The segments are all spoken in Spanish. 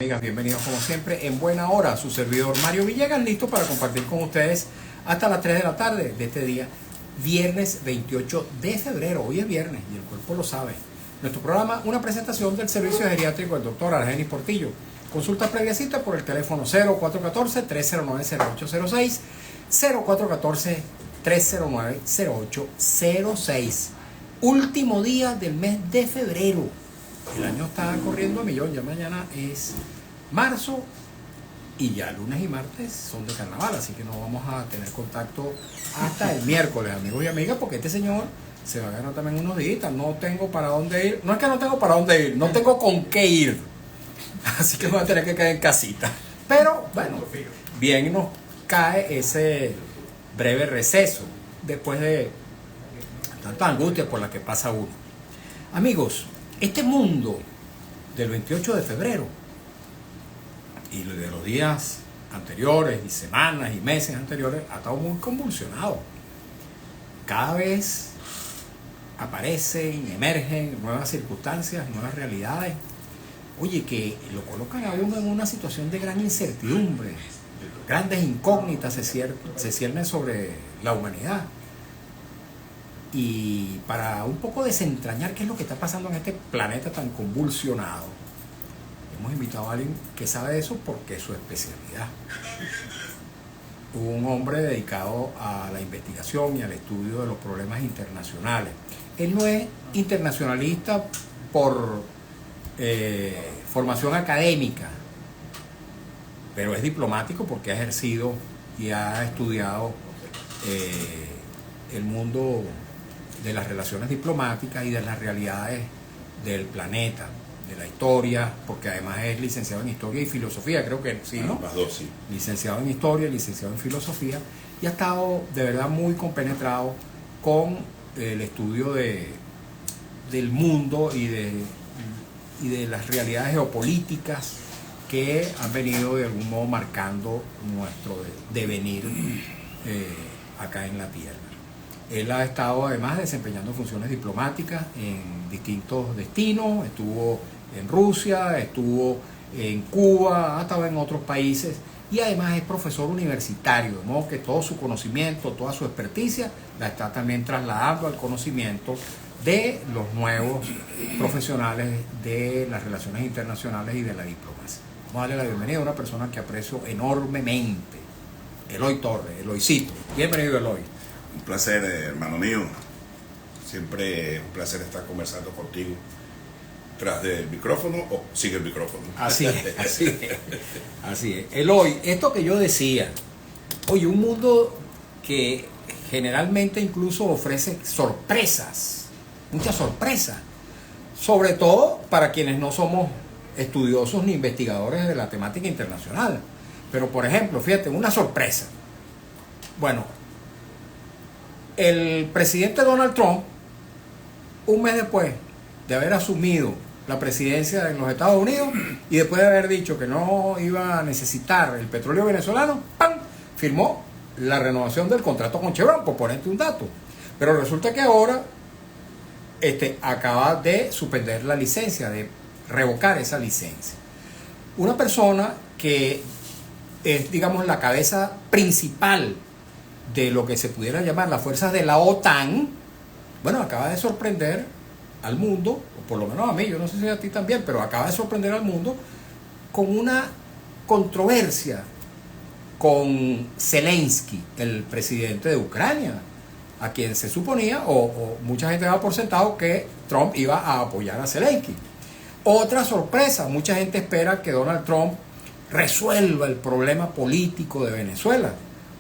Amigas, bienvenidos como siempre en buena hora, su servidor Mario Villegas, listo para compartir con ustedes hasta las 3 de la tarde de este día, viernes 28 de febrero. Hoy es viernes y el cuerpo lo sabe. Nuestro programa, una presentación del servicio geriátrico del doctor Argenis Portillo. Consulta previa cita por el teléfono 0414-309-0806, 0414-309-0806. Último día del mes de febrero. El año está corriendo a millón, ya mañana es marzo y ya lunes y martes son de carnaval, así que no vamos a tener contacto hasta el miércoles, amigos y amigas, porque este señor se va a ganar también unos días. No tengo para dónde ir, no es que no tengo para dónde ir, no tengo con qué ir, así que voy a tener que caer en casita. Pero bueno, bien nos cae ese breve receso después de tanta angustia por la que pasa uno. Amigos, este mundo del 28 de febrero y de los días anteriores y semanas y meses anteriores ha estado muy convulsionado. Cada vez aparecen, emergen nuevas circunstancias, nuevas realidades. Oye, que lo colocan a uno en una situación de gran incertidumbre. Grandes incógnitas se ciernen sobre la humanidad. Y para un poco desentrañar qué es lo que está pasando en este planeta tan convulsionado, hemos invitado a alguien que sabe de eso porque es su especialidad. Un hombre dedicado a la investigación y al estudio de los problemas internacionales. Él no es internacionalista por formación académica, pero es diplomático porque ha ejercido y ha estudiado el mundo de las relaciones diplomáticas y de las realidades del planeta, de la historia, porque además es licenciado en Historia y Filosofía, creo que sí, ¿no? Las dos, sí. Licenciado en Historia, licenciado en Filosofía, y ha estado de verdad muy compenetrado con el estudio del mundo y de las realidades geopolíticas que han venido de algún modo marcando nuestro devenir acá en la Tierra. Él ha estado además desempeñando funciones diplomáticas en distintos destinos, estuvo en Rusia, estuvo en Cuba, ha estado en otros países y además es profesor universitario, de modo que todo su conocimiento, toda su experticia la está también trasladando al conocimiento de los nuevos profesionales de las relaciones internacionales y de la diplomacia. Vamos a darle la bienvenida a una persona que aprecio enormemente, Eloy Torres, Eloycito. Bienvenido, Eloy. Un placer, hermano mío. Siempre es un placer estar conversando contigo tras del micrófono o sin el micrófono. Así es, así es. Así es. Eloy, esto que yo decía, oye, un mundo que generalmente incluso ofrece sorpresas, muchas sorpresas, sobre todo para quienes no somos estudiosos ni investigadores de la temática internacional. Pero, por ejemplo, fíjate, una sorpresa. Bueno, el presidente Donald Trump, un mes después de haber asumido la presidencia de los Estados Unidos y después de haber dicho que no iba a necesitar el petróleo venezolano, ¡pam!, firmó la renovación del contrato con Chevron, por ponerte un dato. Pero resulta que ahora acaba de suspender la licencia, de revocar esa licencia. Una persona que es, digamos, la cabeza principal de lo que se pudiera llamar las fuerzas de la OTAN, bueno, acaba de sorprender al mundo, o por lo menos a mí, yo no sé si a ti también, pero acaba de sorprender al mundo con una controversia con Zelensky, el presidente de Ucrania, a quien se suponía, o mucha gente daba por sentado, que Trump iba a apoyar a Zelensky. Otra sorpresa, mucha gente espera que Donald Trump resuelva el problema político de Venezuela.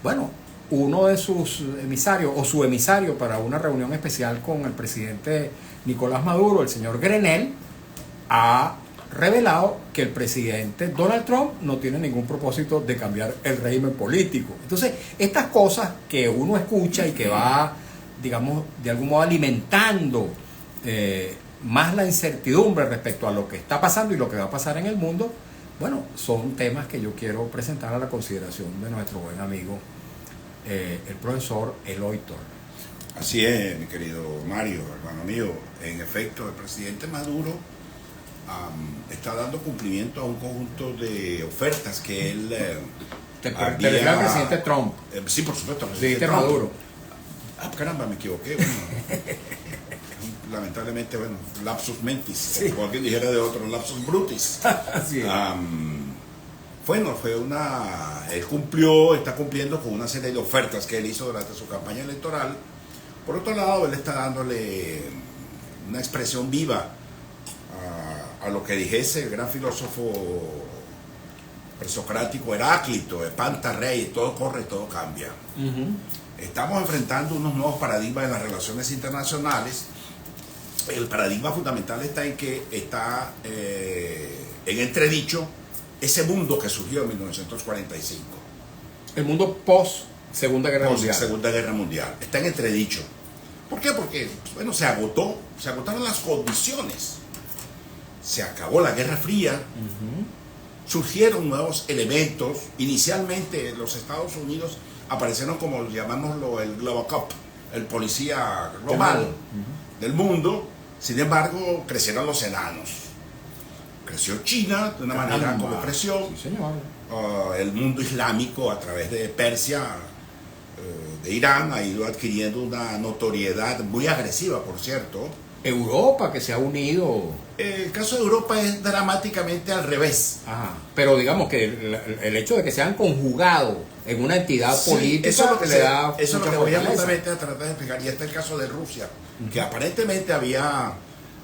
Bueno, uno de sus emisarios, o su emisario para una reunión especial con el presidente Nicolás Maduro, el señor Grenell, ha revelado que el presidente Donald Trump no tiene ningún propósito de cambiar el régimen político. Entonces, estas cosas que uno escucha y que va, digamos, de algún modo alimentando más la incertidumbre respecto a lo que está pasando y lo que va a pasar en el mundo, bueno, son temas que yo quiero presentar a la consideración de nuestro buen amigo el profesor Eloy Torres. Así es, mi querido Mario, hermano mío. En efecto, el presidente Maduro está dando cumplimiento a un conjunto de ofertas que él Te refieres al presidente Trump. Sí, por supuesto. Dijiste Maduro. Caramba, me equivoqué. Bueno, lamentablemente, bueno, lapsus mentis, sí. Como alguien dijera de otro, lapsus brutis. Así es. Bueno, él está cumpliendo con una serie de ofertas que él hizo durante su campaña electoral. Por otro lado, él está dándole una expresión viva a lo que dijese el gran filósofo presocrático Heráclito, espanta rey, todo corre, todo cambia. Estamos enfrentando unos nuevos paradigmas en las relaciones internacionales. El paradigma fundamental está en que está en entredicho ese mundo que surgió en 1945. El mundo post Segunda Guerra Mundial. Segunda Guerra Mundial. Está en entredicho. ¿Por qué? Porque, bueno, se agotaron las condiciones. Se acabó la Guerra Fría. Surgieron nuevos elementos. Inicialmente los Estados Unidos aparecieron como, llamámoslo, el Global Cop, el policía global del mundo. Sin embargo, crecieron los enanos. Creció China de una manera como creció. Sí, señor. El mundo islámico a través de Persia, de Irán, ha ido adquiriendo una notoriedad muy agresiva, por cierto. Europa, que se ha unido. El caso de Europa es dramáticamente al revés. Ajá. Pero digamos que el hecho de que se han conjugado en una entidad política, eso es lo que le da eso es lo que mucha voy a fortaleza. justamente a tratar de explicar. Y está el caso de Rusia, que aparentemente había,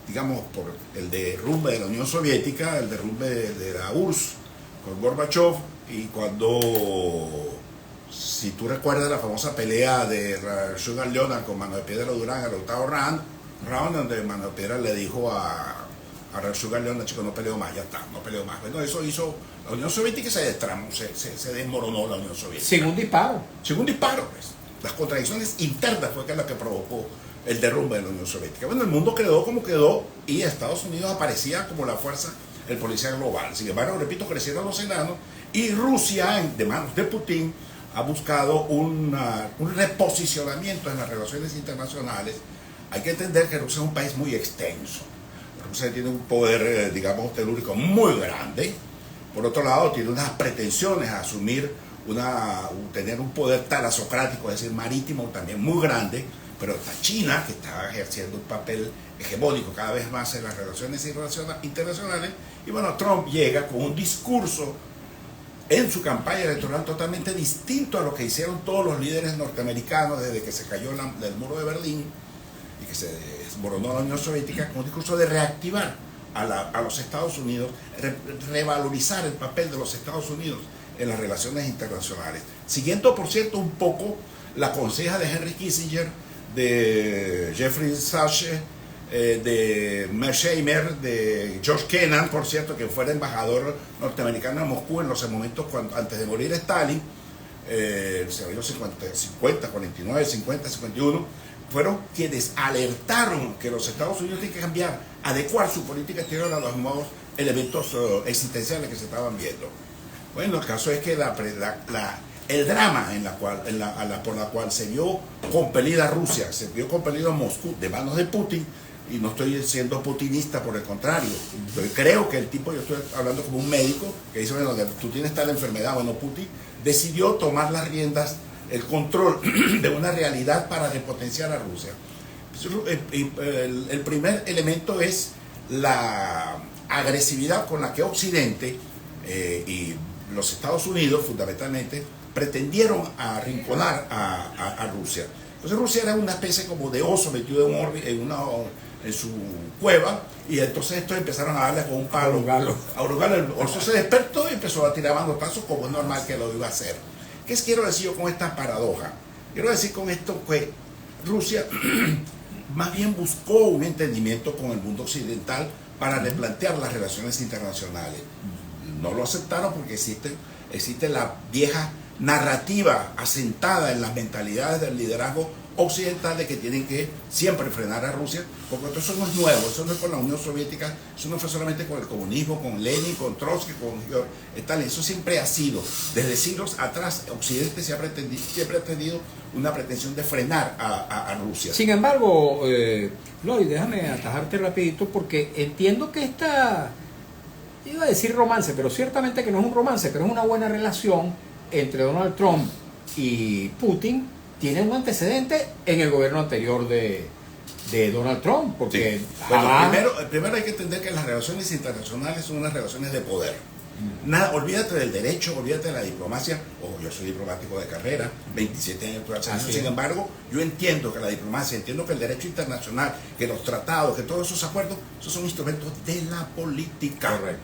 digamos, por el derrumbe de la Unión Soviética, el derrumbe de la URSS con Gorbachev, y cuando, si tú recuerdas la famosa pelea de Sugar Leonard con Manuel Piedra Durán en el octavo round, donde Manuel Piedra le dijo a Sugar Leonard, chico, no peleo más, ya está, no peleo más. Bueno, eso hizo la Unión Soviética, se desmoronó la Unión Soviética. Sin un disparo. Sin un disparo, pues. Las contradicciones internas fue la que provocó el derrumbe de la Unión Soviética. Bueno, el mundo quedó como quedó y Estados Unidos aparecía como la fuerza, el policía global. Sin embargo, repito, crecieron los enanos y Rusia, de manos de Putin, ha buscado un reposicionamiento en las relaciones internacionales. Hay que entender que Rusia es un país muy extenso. Rusia tiene un poder, digamos, telúrico muy grande. Por otro lado, tiene unas pretensiones a asumir, tener un poder talasocrático, es decir, marítimo también muy grande. Pero está China, que está ejerciendo un papel hegemónico cada vez más en las relaciones internacionales. Y bueno, Trump llega con un discurso en su campaña electoral totalmente distinto a lo que hicieron todos los líderes norteamericanos desde que se cayó el muro de Berlín y que se desmoronó la Unión Soviética, con un discurso de reactivar a los Estados Unidos, revalorizar el papel de los Estados Unidos en las relaciones internacionales. Siguiendo, por cierto, un poco la conseja de Henry Kissinger, de Jeffrey Sachs, de Mearsheimer, de George Kennan, por cierto, que fue el embajador norteamericano en Moscú en los momentos antes de morir Stalin, en los años 50, 49, 50, 51, fueron quienes alertaron que los Estados Unidos tienen que cambiar, adecuar su política exterior a los nuevos elementos existenciales que se estaban viendo. Bueno, el caso es que el drama por la cual se vio compelida Rusia, se vio compelida Moscú de manos de Putin, y no estoy siendo putinista, por el contrario, pero creo que el tipo, yo estoy hablando como un médico que dice, bueno, tú tienes tal enfermedad, bueno, Putin decidió tomar las riendas, el control de una realidad para repotenciar a Rusia. El primer elemento es la agresividad con la que Occidente y los Estados Unidos fundamentalmente pretendieron arrinconar a Rusia. Entonces Rusia era una especie como de oso metido en su cueva, y entonces estos empezaron a darle con un palo a hurgarlo. El oso se despertó y empezó a tirar manotazos, como es normal que lo iba a hacer. ¿Qué quiero decir yo con esta paradoja? Quiero decir con esto que Rusia más bien buscó un entendimiento con el mundo occidental para replantear las relaciones internacionales. No lo aceptaron porque existe la vieja narrativa asentada en las mentalidades del liderazgo occidental de que tienen que siempre frenar a Rusia, porque eso no es nuevo, eso no es con la Unión Soviética, eso no fue solamente con el comunismo, con Lenin, con Trotsky, con Stalin, eso siempre ha sido, desde siglos atrás, Occidente siempre ha tenido una pretensión de frenar a Rusia. Sin embargo, Lloyd, déjame atajarte rapidito porque entiendo que iba a decir romance, pero ciertamente que no es un romance, pero es una buena relación entre Donald Trump y Putin, tiene un antecedente en el gobierno anterior de Donald Trump, porque sí. Bueno, primero hay que entender que las relaciones internacionales son unas relaciones de poder. Nada, olvídate del derecho, olvídate de la diplomacia. Ojo, yo soy diplomático de carrera, 27 años de años. Sin embargo, yo entiendo que la diplomacia, entiendo que el derecho internacional, que los tratados, que todos esos acuerdos, esos son instrumentos de la política. Correcto.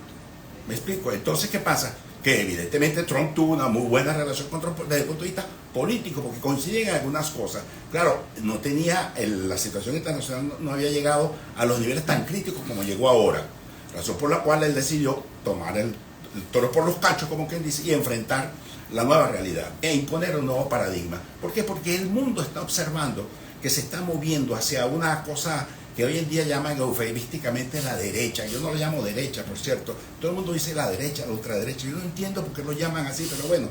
¿Me explico? Entonces, ¿qué pasa? Que evidentemente Trump tuvo una muy buena relación con Trump desde el punto de vista político, porque coinciden en algunas cosas. Claro, no tenía, la situación internacional no había llegado a los niveles tan críticos como llegó ahora. Razón por la cual él decidió tomar el toro por los cachos, como quien dice, y enfrentar la nueva realidad e imponer un nuevo paradigma. ¿Por qué? Porque el mundo está observando que se está moviendo hacia una cosa que hoy en día llaman eufemísticamente la derecha. Yo no lo llamo derecha, por cierto. Todo el mundo dice la derecha, la ultraderecha. Yo no entiendo por qué lo llaman así, pero bueno,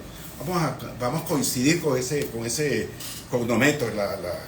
vamos a coincidir con ese cognometro,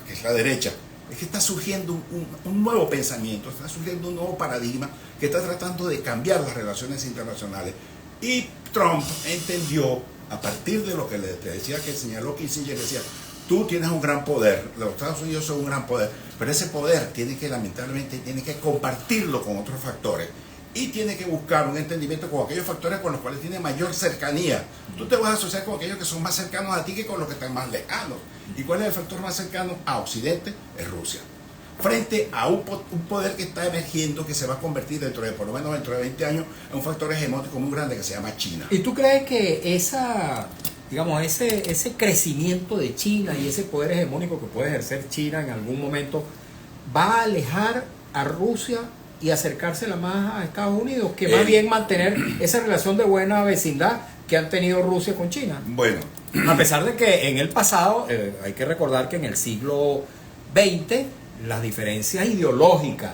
que es la derecha. Es que está surgiendo un nuevo pensamiento, está surgiendo un nuevo paradigma que está tratando de cambiar las relaciones internacionales. Y Trump entendió, a partir de lo que te decía, que señaló Kissinger, decía, tú tienes un gran poder, los Estados Unidos son un gran poder, pero ese poder lamentablemente tiene que compartirlo con otros factores y tiene que buscar un entendimiento con aquellos factores con los cuales tiene mayor cercanía. Tú te vas a asociar con aquellos que son más cercanos a ti que con los que están más lejanos. ¿Y cuál es el factor más cercano a Occidente? Es Rusia. Frente a un poder que está emergiendo, que se va a convertir por lo menos dentro de 20 años, en un factor hegemónico muy grande que se llama China. ¿Y tú crees que ese crecimiento de China y ese poder hegemónico que puede ejercer China en algún momento va a alejar a Rusia y acercársela más a Estados Unidos, que más bien mantener esa relación de buena vecindad que han tenido Rusia con China? Bueno, a pesar de que en el pasado, hay que recordar que en el siglo XX, las diferencias ideológicas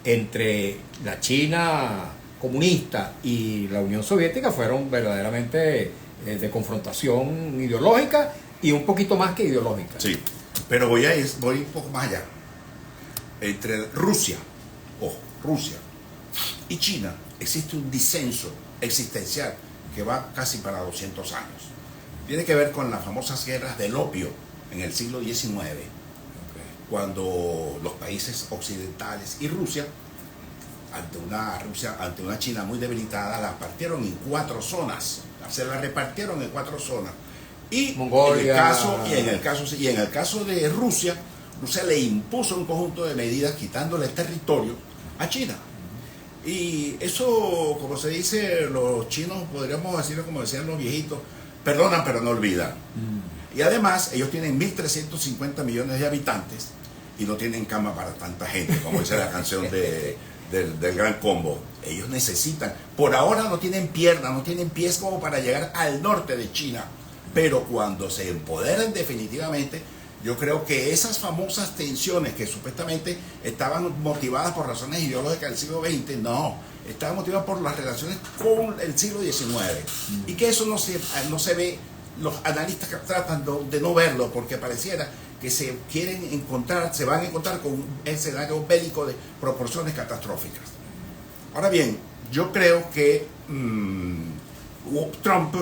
entre la China comunista y la Unión Soviética fueron verdaderamente de confrontación ideológica y un poquito más que ideológica. Sí, pero voy un poco más allá. Entre Rusia y China existe un disenso existencial que va casi para 200 años. Tiene que ver con las famosas guerras del opio en el siglo XIX, cuando los países occidentales y Rusia, ante una China muy debilitada, la partieron en 4 zonas. Se la repartieron en 4 zonas. Y Mongolia. En el caso de Rusia le impuso un conjunto de medidas quitándole territorio a China. Y eso, como se dice, los chinos, podríamos decirlo como decían los viejitos, perdonan pero no olvidan. Y además, ellos tienen 1.350 millones de habitantes y no tienen cama para tanta gente, como dice la canción del Gran Combo. Ellos necesitan, por ahora no tienen piernas, no tienen pies como para llegar al norte de China, pero cuando se empoderen definitivamente, yo creo que esas famosas tensiones que supuestamente estaban motivadas por razones ideológicas del siglo XX, no, estaban motivadas por las relaciones con el siglo XIX. Y que eso no se ve, los analistas tratan de no verlo, porque pareciera que se van a encontrar con un escenario bélico de proporciones catastróficas. Ahora bien, yo creo que Trump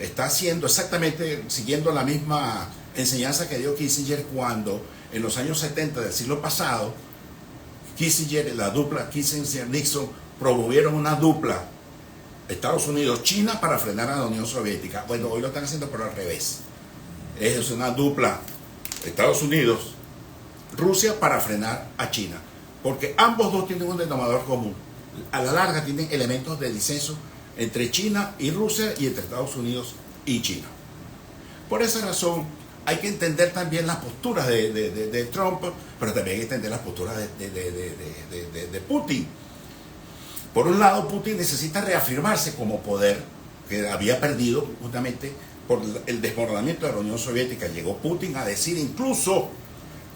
está haciendo exactamente, siguiendo la misma enseñanza que dio Kissinger cuando en los años 70 del siglo pasado, la dupla Kissinger-Nixon promovieron una dupla Estados Unidos-China para frenar a la Unión Soviética. Bueno, hoy lo están haciendo pero al revés. Es una dupla Estados Unidos-Rusia para frenar a China. Porque ambos dos tienen un denominador común. A la larga tienen elementos de disenso entre China y Rusia y entre Estados Unidos y China. Por esa razón hay que entender también las posturas de Trump, pero también hay que entender las posturas de Putin. Por un lado, Putin necesita reafirmarse como poder que había perdido justamente por el desmoronamiento de la Unión Soviética. Llegó Putin a decir incluso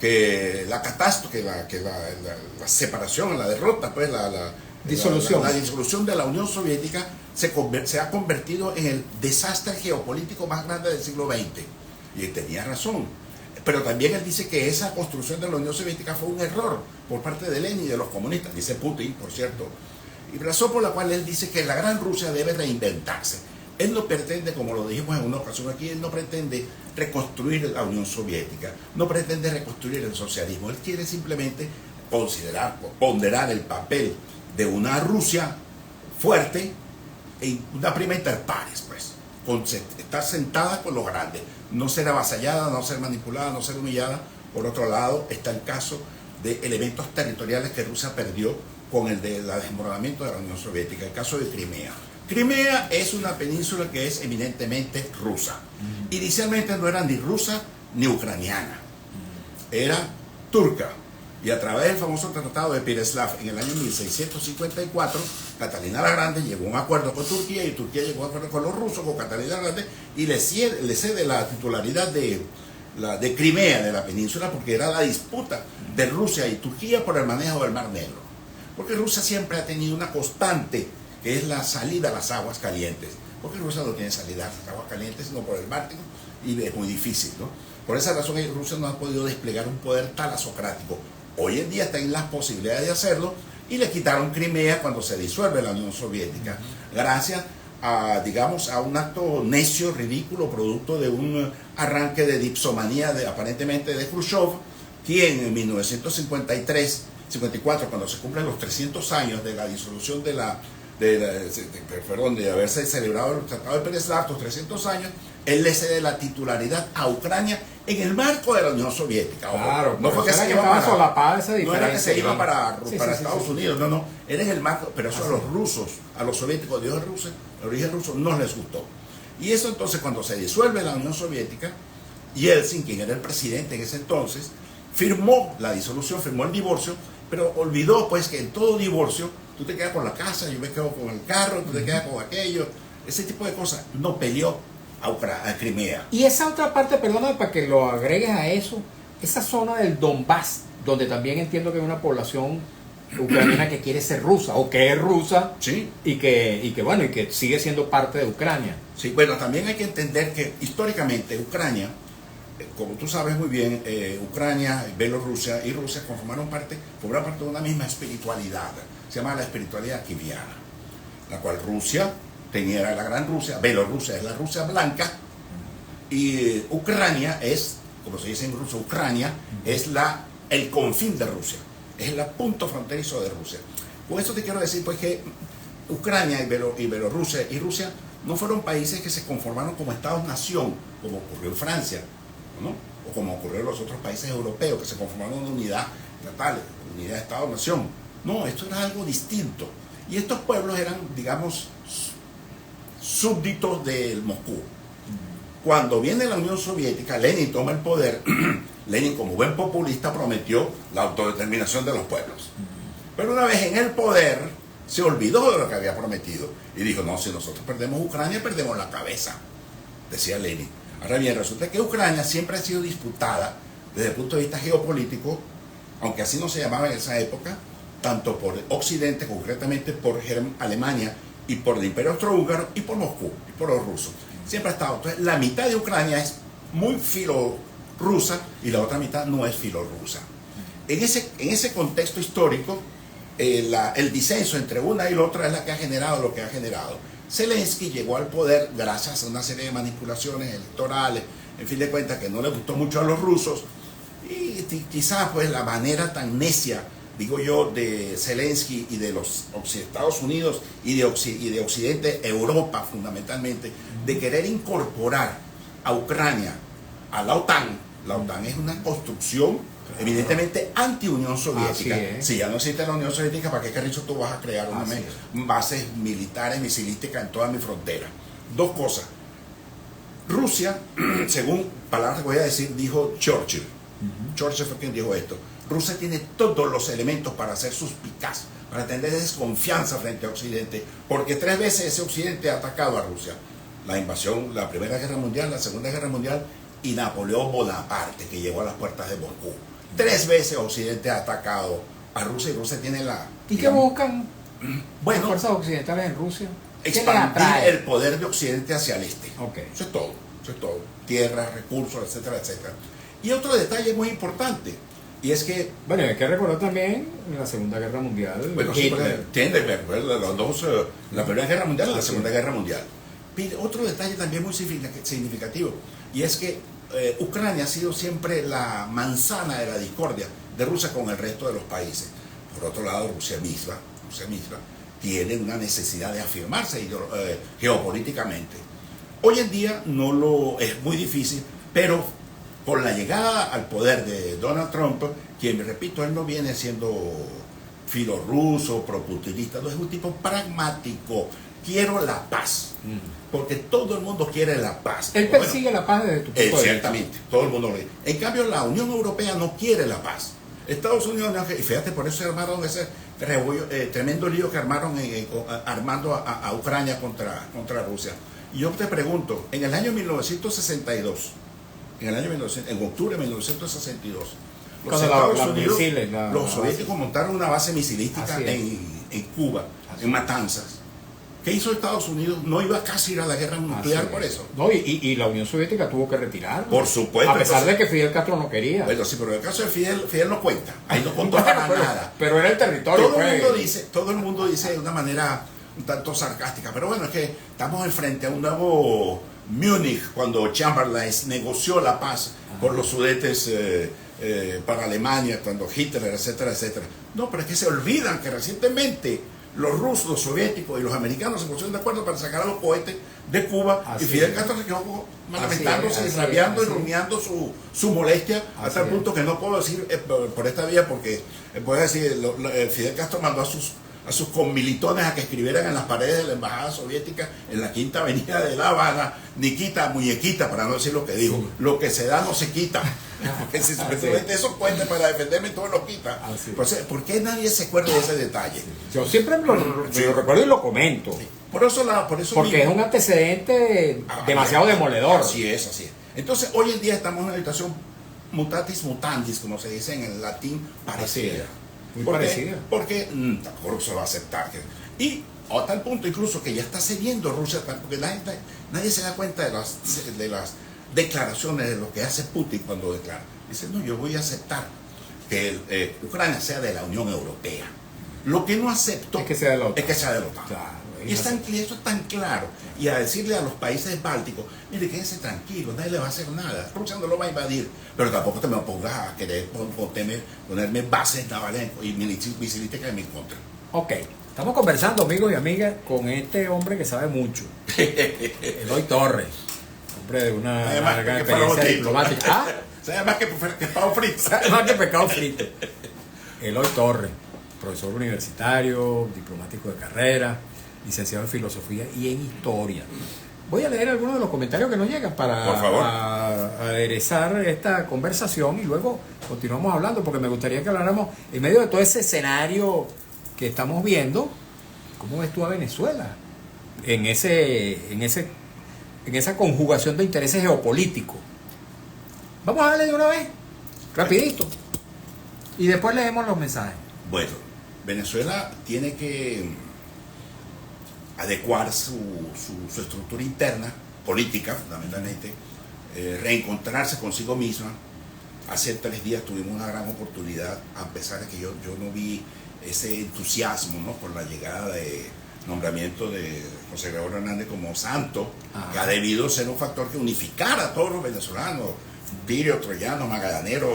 que la catástrofe, la separación, la derrota, pues disolución. La disolución de la Unión Soviética se ha convertido en el desastre geopolítico más grande del siglo XX. Y él tenía razón. Pero también él dice que esa construcción de la Unión Soviética fue un error por parte de Lenin y de los comunistas, dice Putin, por cierto. Y razón por la cual él dice que la gran Rusia debe reinventarse. Él no pretende, como lo dijimos en una ocasión aquí, él no pretende reconstruir la Unión Soviética, no pretende reconstruir el socialismo. Él quiere simplemente ponderar el papel de una Rusia fuerte e una prima inter pares, pues, estar sentada con los grandes, no ser avasallada, no ser manipulada, no ser humillada. Por otro lado, está el caso de elementos territoriales que Rusia perdió con el desmoronamiento de la Unión Soviética, el caso de Crimea. Crimea es una península que es eminentemente rusa. Inicialmente no era ni rusa ni ucraniana, era turca. Y a través del famoso tratado de Pereslav en el año 1654, Catalina la Grande llegó a un acuerdo con Turquía y Turquía llegó a un acuerdo con los rusos, con Catalina la Grande, y le cede la titularidad de Crimea, de la península, porque era la disputa de Rusia y Turquía por el manejo del Mar Negro. Porque Rusia siempre ha tenido una constante, que es la salida a las aguas calientes. Porque Rusia no tiene salida a las aguas calientes, sino por el Báltico, y es muy difícil, ¿no? Por esa razón Rusia no ha podido desplegar un poder talasocrático. Hoy en día está en las posibilidades de hacerlo, y le quitaron Crimea cuando se disuelve la Unión Soviética, gracias a, digamos, a un acto necio, ridículo, producto de un arranque de dipsomanía aparentemente de Khrushchev, quien en 1954, cuando se cumplen los 300 años de la disolución de haberse celebrado el Tratado de Pereslav, los 300 años, él le cede la titularidad a Ucrania en el marco de la Unión Soviética. Claro, no fue que se iba para Estados Unidos, no, era en el marco, pero eso a los rusos, a los soviéticos de origen ruso, no les gustó. Y eso entonces, cuando se disuelve la Unión Soviética, Yeltsin, quien era el presidente en ese entonces, firmó la disolución, firmó el divorcio, pero olvidó pues que en todo divorcio tú te quedas con la casa, yo me quedo con el carro, tú te quedas con aquello, ese tipo de cosas. No peleó a Crimea. Y esa otra parte, perdóname para que lo agregues a eso, esa zona del Donbass, donde también entiendo que hay una población ucraniana que quiere ser rusa, o que es rusa, sí, y que sigue siendo parte de Ucrania. Sí, bueno, también hay que entender que históricamente Ucrania, como tú sabes muy bien, Ucrania, Bielorrusia y Rusia formaron parte de una misma espiritualidad. Se llama la espiritualidad kieviana, la cual Rusia era la gran Rusia, Bielorrusia es la Rusia blanca, y Ucrania es, como se dice en ruso, Ucrania es el confín de Rusia, es el punto fronterizo de Rusia. Con esto te quiero decir pues que Ucrania y Bielorrusia y Rusia no fueron países que se conformaron como estados-nación, como ocurrió en Francia, ¿no? O como ocurrió en los otros países europeos, que se conformaron en una unidad natal, unidad de Estado-Nación. No, esto era algo distinto. Y estos pueblos eran, digamos, súbditos del Moscú. Cuando viene la Unión Soviética, Lenin toma el poder. Lenin, como buen populista, prometió la autodeterminación de los pueblos. Pero una vez en el poder, se olvidó de lo que había prometido y dijo, no, si nosotros perdemos Ucrania, perdemos la cabeza, decía Lenin. Ahora bien, resulta que Ucrania siempre ha sido disputada desde el punto de vista geopolítico, aunque así no se llamaba en esa época, tanto por Occidente, concretamente por Alemania y por el Imperio Austrohúngaro y por Moscú y por los rusos. Siempre ha estado. Entonces, la mitad de Ucrania es muy filorrusa y la otra mitad no es filorrusa. En ese contexto histórico, el disenso entre una y la otra es la que ha generado lo que ha generado. Zelensky llegó al poder gracias a una serie de manipulaciones electorales, en fin de cuentas, que no le gustó mucho a los rusos, y quizás pues la manera tan necia, digo yo, de Zelensky y de los Estados Unidos y de Occidente, Europa fundamentalmente, de querer incorporar a Ucrania a la OTAN. La OTAN es una construcción evidentemente anti-Unión Soviética. Si ya no existe la Unión Soviética, ¿para qué carrizo tú vas a crear bases militares, misilísticas en toda mi frontera? Dos cosas. Rusia, según palabras que voy a decir, dijo Churchill. Churchill fue quien dijo esto. Rusia tiene todos los elementos para ser suspicaz, para tener desconfianza frente a Occidente, porque 3 veces ese Occidente ha atacado a Rusia. la invasión, la Primera Guerra Mundial, la Segunda Guerra Mundial y Napoleón Bonaparte, que llegó a las puertas de Moscú. 3 veces Occidente ha atacado a Rusia y Rusia tiene la... ¿Y qué buscan Bueno, las fuerzas occidentales en Rusia? ¿Qué les expandir atrae? el poder de Occidente hacia el este. Ok. Eso es todo, eso es todo. Tierras, recursos, etcétera, etcétera. Y otro detalle muy importante, y es que, Bueno, hay que recordar también la Segunda Guerra Mundial. bueno, sí, Hitler. los dos, la Primera Guerra Mundial y la Segunda Guerra Mundial. Pero otro detalle también muy significativo, y es que Ucrania ha sido siempre la manzana de la discordia de Rusia con el resto de los países. Por otro lado, Rusia misma tiene una necesidad de afirmarse geopolíticamente. Hoy en día es muy difícil, pero con la llegada al poder de Donald Trump, quien, repito, él no viene siendo filorruso, proputinista, no, es un tipo pragmático. Quiero la paz, porque todo el mundo quiere la paz. Él persigue la paz desde tu punto de vista. Ciertamente, todo el mundo lo dice. En cambio, la Unión Europea no quiere la paz. Estados Unidos, y fíjate, por eso se armaron ese tremendo lío que armaron armando a Ucrania contra Rusia. Y yo te pregunto, en el año 1962, en octubre de 1962, los Estados Unidos, los soviéticos montaron una base misilística en Cuba, en Matanzas. ¿Qué hizo Estados Unidos? No iba casi a ir a la guerra nuclear por eso. No, y la Unión Soviética tuvo que retirar. Por supuesto. A pesar de que Fidel Castro no quería. Bueno, sí, pero en el caso de Fidel no cuenta. Ahí no contó para nada. Pero era el territorio. Todo el mundo dice de una manera un tanto sarcástica. Pero bueno, es que estamos enfrente a un nuevo Múnich, cuando Chamberlain negoció la paz por los Sudetes para Alemania, cuando Hitler, etcétera, etcétera. No, pero es que se olvidan que recientemente los rusos, los soviéticos y los americanos se pusieron de acuerdo para sacar a los cohetes de Cuba. Así y Fidel Castro se quedó lamentándose y rabiando y rumiando su molestia hasta el punto que no puedo decir por esta vía, porque puedo decir, Fidel Castro mandó a sus conmilitones a que escribieran en las paredes de la embajada soviética en la Quinta Avenida de La Habana: Niquita, muñequita, para no decir lo que dijo, lo que se da no se quita. Porque si supuestamente esos puentes para defenderme todo lo quita. Pues, ¿por qué nadie se acuerda de ese detalle? Yo siempre lo recuerdo y lo comento. Sí. Por eso porque mismo, es un antecedente demasiado demoledor. Así es. Entonces, hoy en día estamos en una situación mutatis mutandis, como se dice en el latín, parecida. Muy parecida. Porque tampoco se va a aceptar. Y a tal punto incluso que ya está cediendo Rusia, porque nadie se da cuenta de las declaraciones de lo que hace Putin cuando declara. Dice, no, yo voy a aceptar que Ucrania sea de la Unión Europea. Lo que no acepto es que sea de la OTAN. Claro, y eso es tan claro. Y a decirle a los países bálticos, mire, quédense tranquilos, nadie le va a hacer nada. Rusia no lo va a invadir, pero tampoco te me pongas a querer ponerme bases navales y misilísticas en mi contra. Ok, estamos conversando, amigos y amigas, con este hombre que sabe mucho, Eloy Torres. Hombre de una larga experiencia diplomática. Sabe más que pescado frito. Sabe más que pescado frito. Eloy Torres, profesor universitario, diplomático de carrera, licenciado en filosofía y en historia. Voy a leer algunos de los comentarios que nos llegan para aderezar esta conversación y luego continuamos hablando, porque me gustaría que habláramos en medio de todo ese escenario que estamos viendo. ¿Cómo ves tú a Venezuela en esa conjugación de intereses geopolíticos? Vamos a darle de una vez, rapidito, y después leemos los mensajes. Bueno, Venezuela tiene que adecuar su estructura interna, política fundamentalmente, reencontrarse consigo misma. Hace 3 días tuvimos una gran oportunidad, a pesar de que yo no vi ese entusiasmo, ¿no?, por la llegada de nombramiento de José Gregorio Hernández como santo, que ha debido ser un factor que unificara a todos los venezolanos, tirio, troyano, magallanero,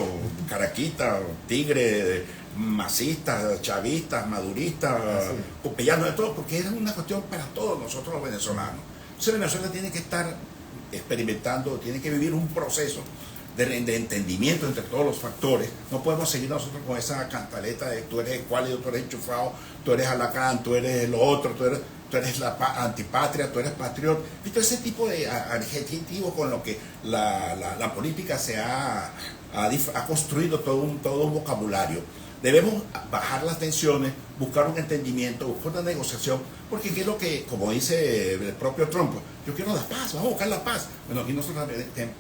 caraquita, tigre, masistas, chavistas, maduristas, copellanos, de todo, porque era una cuestión para todos nosotros los venezolanos. Entonces Venezuela tiene que estar experimentando, tiene que vivir un proceso de entendimiento entre todos los factores. No podemos seguir nosotros con esa cantaleta de tú eres escuálido, tú eres enchufado, tú eres alacrán, tú eres lo otro, tú eres la antipatria, tú eres patriota. ¿Viste? Ese tipo de adjetivos con lo que la política se ha construido todo un vocabulario. Debemos bajar las tensiones, buscar un entendimiento, buscar una negociación, porque ¿qué es lo que, como dice el propio Trump, yo quiero la paz, vamos a buscar la paz? Bueno, aquí nosotros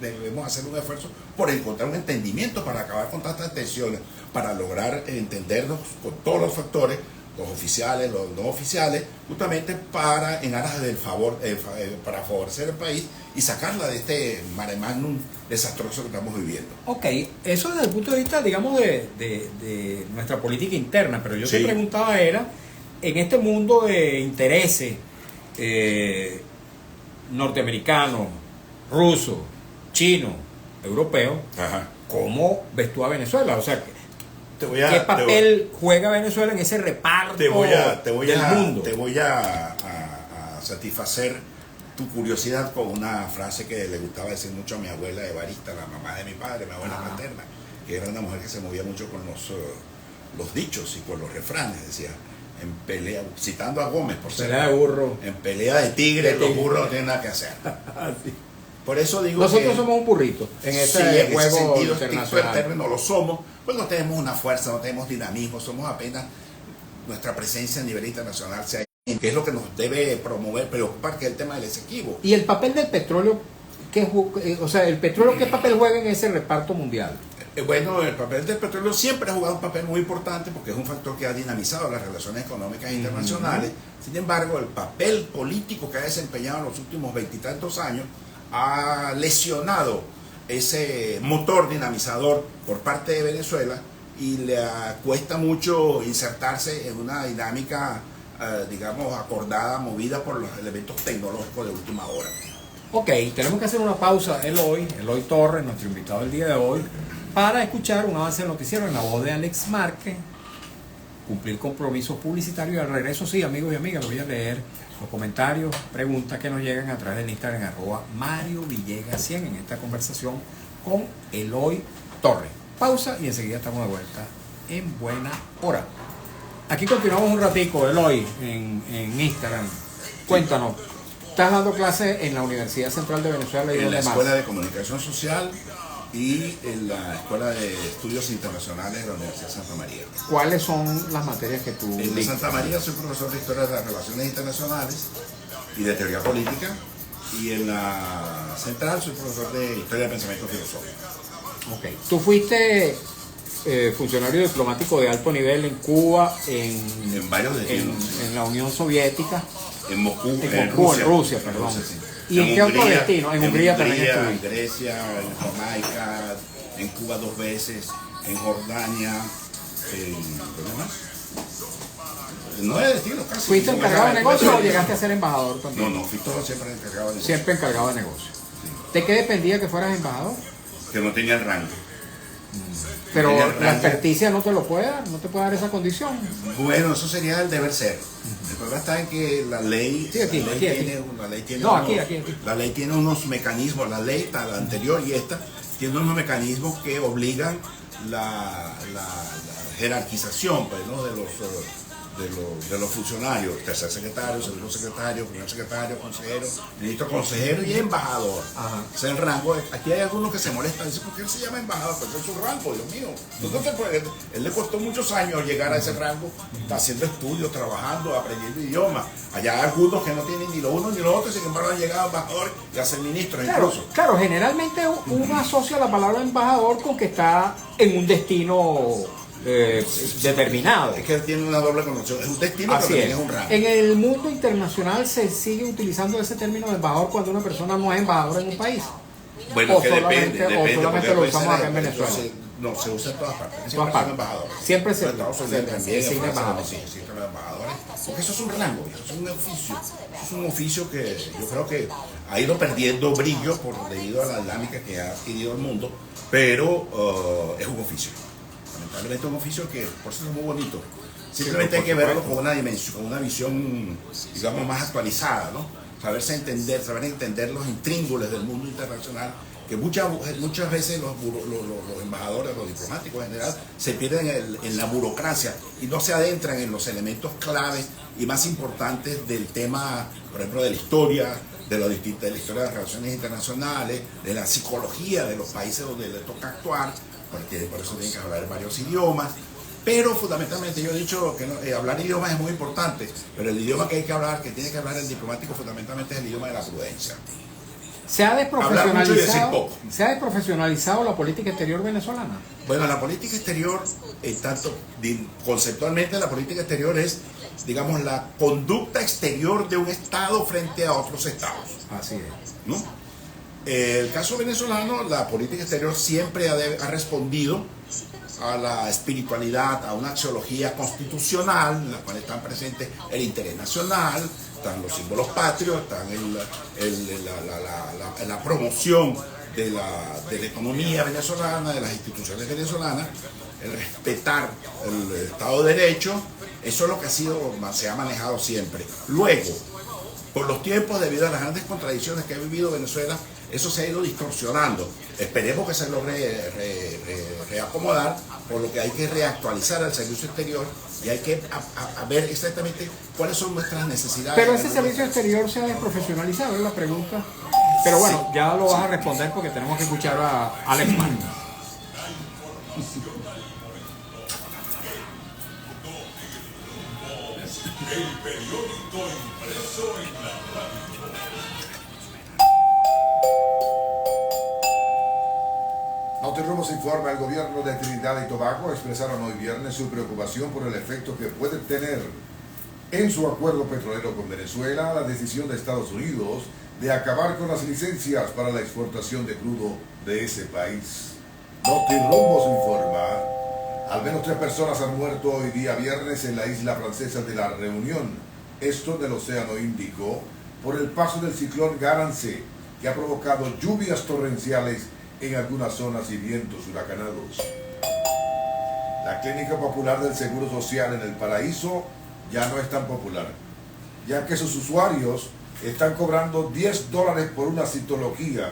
debemos hacer un esfuerzo por encontrar un entendimiento para acabar con tantas tensiones, para lograr entendernos con todos los factores, los oficiales, los no oficiales, justamente para en aras del favor, para favorecer el país y sacarla de este mare magnum desastroso que estamos viviendo. Ok, eso desde el punto de vista, digamos, de nuestra política interna, pero yo Sí. te preguntaba era, en este mundo de intereses norteamericanos, rusos, chinos, europeos, Ajá. ¿cómo ves tú a Venezuela? O sea, ¿qué Te papel juega Venezuela en ese reparto del mundo? Te voy a satisfacer tu curiosidad con una frase que le gustaba decir mucho a mi abuela Evarista, la mamá de mi padre, mi abuela materna, que era una mujer que se movía mucho con los dichos y con los refranes, decía, en pelea, citando a Gómez, por ser Pelea de burro. en pelea de tigre, los burros no tienen nada que hacer. Sí. Por eso digo Nosotros que, somos un burrito en sí, ese en ese juego sentido estricto del internacional. término lo somos, pues no tenemos una fuerza, no tenemos dinamismo, somos apenas nuestra presencia a nivel internacional, que es lo que nos debe promover, preocupar, que es el tema del Esequibo. Y el papel del petróleo, o sea, el petróleo, ¿qué papel juega en ese reparto mundial? Bueno, el papel del petróleo siempre ha jugado un papel muy importante porque es un factor que ha dinamizado las relaciones económicas internacionales. Sin embargo, el papel político que ha desempeñado en los últimos veintitantos años ha lesionado ese motor dinamizador por parte de Venezuela y le cuesta mucho insertarse en una dinámica, digamos, acordada, movida por los elementos tecnológicos de última hora. Ok, tenemos que hacer una pausa. Eloy Torres, nuestro invitado del día de hoy, para escuchar un avance del noticiero en la voz de Alex Márquez, cumplir compromisos publicitarios y al regreso, sí, amigos y amigas, voy a leer los comentarios, preguntas que nos llegan a través del Instagram @MarioVillegas100 en esta conversación con Eloy Torres. Pausa y enseguida estamos de vuelta en buena hora. Aquí continuamos un ratico, Eloy, en Instagram. Cuéntanos, estás dando clases en la Universidad Central de Venezuela y En dónde la más. Escuela de Comunicación Social y en la Escuela de Estudios Internacionales de la Universidad de Santa María. ¿Cuáles son las materias que tú En dictas? Santa María soy profesor de Historia de las Relaciones Internacionales y de Teoría Política, y en la Central soy profesor de Historia del Pensamiento Filosófico. Ok. Tú fuiste funcionario diplomático de alto nivel en Cuba, En varios destinos. en la Unión Soviética, En Moscú, en Rusia, perdón. Rusia, sí. ¿Y en qué otro destino? En Hungría también En estuviste. Grecia, en Jamaica, en Cuba 2 veces, en Jordania, ¿dónde más? 9 destinos casi. ¿Fuiste No me encargado de cabe. negocio o llegaste a ser embajador también? No, fui todo siempre encargado de negocio. Siempre encargado de negocio. ¿De qué dependía que fueras embajador? Que no tenía el rango. Pero Tenía el la rango. experticia no te lo puede dar, no te puede dar esa condición. Bueno, eso sería el deber ser. El problema está en que la ley, Sí, aquí, la ley aquí, aquí. tiene, la ley tiene No, unos, aquí. La ley tiene unos mecanismos, la ley, la anterior y esta, tiene unos mecanismos que obligan la jerarquización, pues, ¿no? de los funcionarios, tercer secretario, segundo secretario, primer secretario, consejero, ministro consejero y embajador. Ajá. Ese es el rango. Aquí hay algunos que se molestan, dicen, ¿por qué él se llama embajador? Porque es su rango, Dios mío. Entonces, pues, él le costó muchos años llegar a ese rango, haciendo estudios, trabajando, aprendiendo idiomas. Allá hay algunos que no tienen ni lo uno ni lo otro, sin embargo han llegado a embajador y a ser ministros incluso. Claro, generalmente uno asocia la palabra embajador con que está en un destino determinado. Es que él tiene una doble connotación. Es un destino, Así pero es. también es un rango. En el mundo internacional se sigue utilizando ese término de embajador cuando una persona no es embajador en un país. Bueno, o que solamente- depende, o solamente porque lo puede usamos ser- acá en Venezuela. No, se usa en todas partes. En Siempre todas son partes. embajadores. Siempre se- En Estados Unidos se- también, se en siguen Francia embajadores. también sí, existen los embajadores. Porque eso es un rango, eso es un oficio. Eso es un oficio que yo creo que ha ido perdiendo brillo debido a la dinámica que ha adquirido el mundo, pero es un oficio. Lamentablemente es un oficio que por eso es muy bonito. Simplemente hay que verlo con una dimensión, con una visión, digamos, más actualizada, ¿no? Saber entender los intríngules del mundo internacional, que muchas veces los embajadores, los diplomáticos en general, se pierden en la burocracia y no se adentran en los elementos claves y más importantes del tema, por ejemplo, de la historia, de la historia de las relaciones internacionales, de la psicología de los países donde le toca actuar, porque por eso tienen que hablar varios idiomas. Pero fundamentalmente yo he dicho que hablar idiomas es muy importante, pero el idioma que hay que hablar, que tiene que hablar el diplomático fundamentalmente es el idioma de la prudencia. Hablar mucho y decir poco. ¿Se ha desprofesionalizado la política exterior venezolana? Bueno, la política exterior, conceptualmente la política exterior es, digamos, la conducta exterior de un Estado frente a otros Estados. Así es. ¿No? El caso venezolano, la política exterior siempre ha respondido a la espiritualidad, a una axiología constitucional, en la cual están presentes el interés nacional, están los símbolos patrios, están la promoción de la economía venezolana, de las instituciones venezolanas, el respetar el Estado de Derecho. Eso es lo que se ha manejado siempre. Luego, por los tiempos, debido a las grandes contradicciones que ha vivido Venezuela, eso se ha ido distorsionando. Esperemos que se logre reacomodar, por lo que hay que reactualizar el servicio exterior y hay que ver exactamente cuáles son nuestras necesidades. Pero ese servicio exterior se ha desprofesionalizado, es la pregunta. Pero bueno, sí, ya lo vas a responder porque tenemos que escuchar a Alex Mann. El periódico impreso en la radio. Notirrumbos informa: el gobierno de Trinidad y Tobago expresaron hoy viernes su preocupación por el efecto que puede tener en su acuerdo petrolero con Venezuela la decisión de Estados Unidos de acabar con las licencias para la exportación de crudo de ese país. Notirrumbos informa: al menos 3 personas han muerto hoy día viernes en la isla francesa de La Reunión, esto en el Océano Índico, por el paso del ciclón Garance, que ha provocado lluvias torrenciales en algunas zonas y vientos huracanados. La Clínica Popular del Seguro Social en El Paraíso ya no es tan popular, ya que sus usuarios están cobrando $10 por una citología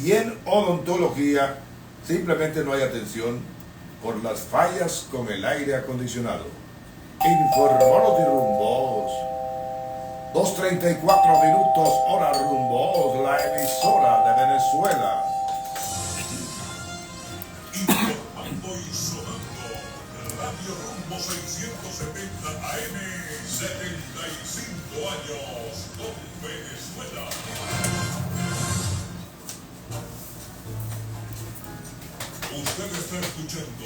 y en odontología simplemente no hay atención por las fallas con el aire acondicionado. Informó Notirrumbos. 2:34 minutos, hora Rumbos, la emisora de Venezuela. Informando y sonando, Radio Rumbo 670 AM, 75 años con Venezuela. Usted está escuchando